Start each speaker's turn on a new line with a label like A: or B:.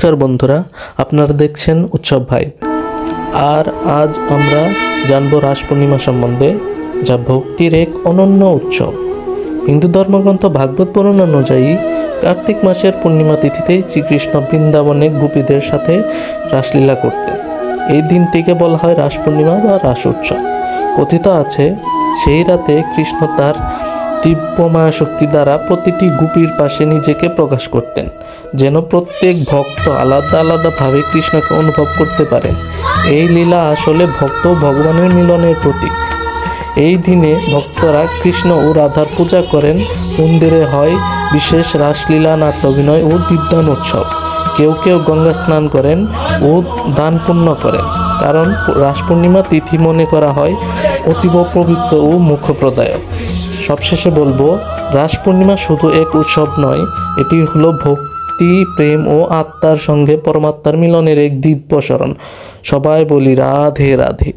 A: নমস্কার বন্ধুরা, আপনারা দেখছেন উৎসব ভাইব। আর আজ আমরা জানব রাস পূর্ণিমা সম্বন্ধে, যা ভক্তির এক অনন্য উৎসব। হিন্দু ধর্মগ্রন্থ ভাগবত পুরাণ অনুযায়ী কার্তিক মাসের পূর্ণিমা তিথিতে শ্রীকৃষ্ণ বৃন্দাবনে গোপীদের সাথে রাসলীলা করতেন। এই দিনটিকে বলা হয় রাস পূর্ণিমা বা রাস উৎসব। কথিত আছে, সেই রাতে কৃষ্ণ তার দিব্যময় শক্তি দ্বারা প্রতিটি গোপীর পাশে নিজেকে প্রকাশ করতেন, যেন প্রত্যেক ভক্ত আলাদা আলাদাভাবে কৃষ্ণকে অনুভব করতে পারেন। এই লীলা আসলে ভক্ত ও ভগবানের মিলনের প্রতীক। এই দিনে ভক্তরা কৃষ্ণ ও রাধার পূজা করেন। মন্দিরে হয় বিশেষ রাসলীলা, নাট্য অভিনয় ও দীপদান উৎসব। কেউ কেউ গঙ্গা স্নান করেন ও দান পুণ্য করেন, কারণ রাস পূর্ণিমা তিথি মনে করা হয় অতীব পবিত্র ও মুখ্যপ্রদায়ক। সবশেষে বলবো, রাস পূর্ণিমা শুধু এক উৎসব নয়, এটি হলো ভক্তি, প্রেম ও আত্মার সঙ্গে পরমাত্মার মিলনের এক দিব্য স্মরণ। সবাই বলি রাধে রাধে।